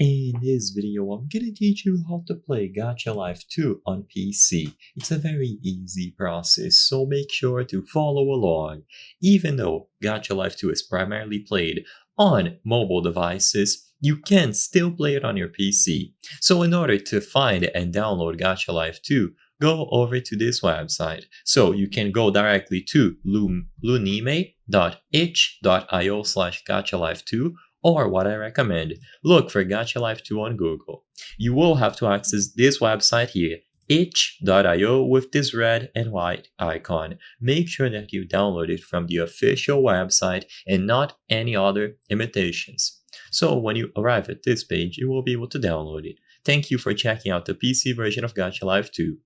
In this video, I'm gonna teach you how to play Gacha Life 2 on PC. It's a very easy process, so make sure to follow along. Even though Gacha Life 2 is primarily played on mobile devices, you can still play it on your PC. So in order to find and download Gacha Life 2, go over to this website. So you can go directly to lunime.itch.io/gachalife2, or what I recommend, look for Gacha Life 2 on Google. You will have to access this website here, itch.io, with this red and white icon. Make sure that you download it from the official website and not any other imitations. So when you arrive at this page, you will be able to download it. Thank you for checking out the PC version of Gacha Life 2.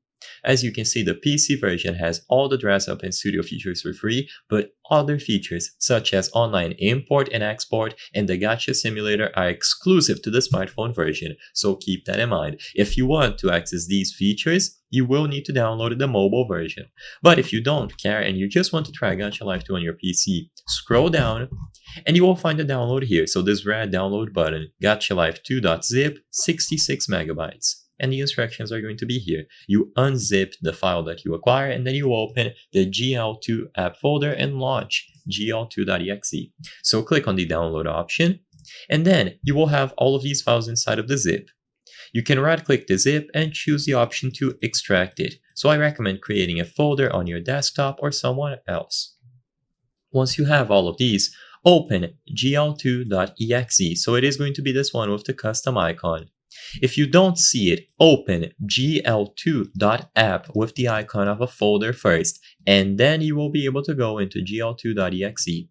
As you can see, the PC version has all the dress up and studio features for free, but other features such as online import and export and the Gacha simulator are exclusive to the smartphone version, so keep that in mind. If you want to access these features, you will need to download the mobile version. But if you don't care and you just want to try Gacha Life 2 on your PC, scroll down and you will find the download here. So this red download button, gachalife2.zip, 66 megabytes. And the instructions are going to be here. You unzip the file that you acquire and then you open the GL2 app folder and launch gl2.exe. So click on the download option and then you will have all of these files inside of the zip. You can right click the zip and choose the option to extract it. So I recommend creating a folder on your desktop or someone else. Once you have all of these, open gl2.exe. So it is going to be this one with the custom icon. If you don't see it, open gl2.app with the icon of a folder first, and then you will be able to go into gl2.exe.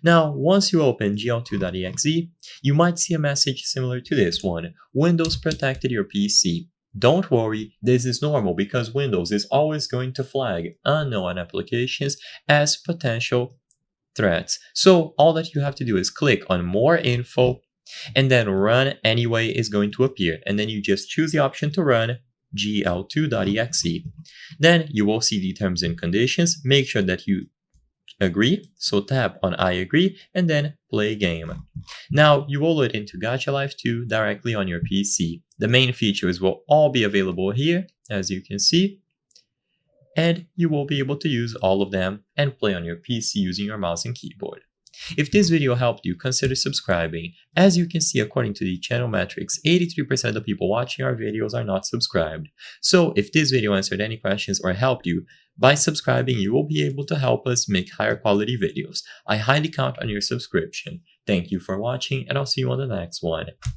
Now, once you open gl2.exe, you might see a message similar to this one: Windows protected your PC. Don't worry, this is normal because Windows is always going to flag unknown applications as potential threats. So all that you have to do is click on More Info, and then Run Anyway is going to appear, and then you just choose the option to run gl2.exe. Then you will see the terms and conditions. Make sure that you agree, so tap on I agree and then play game. Now you will load into Gacha Life 2 directly on your PC. The main features will all be available here, as you can see, and you will be able to use all of them and play on your PC using your mouse and keyboard. If this video helped you, consider subscribing. As you can see, according to the channel metrics, 83% of the people watching our videos are not subscribed. So if this video answered any questions or helped you, by subscribing you will be able to help us make higher quality videos. I highly count on your subscription. Thank you for watching, and I'll see you on the next one.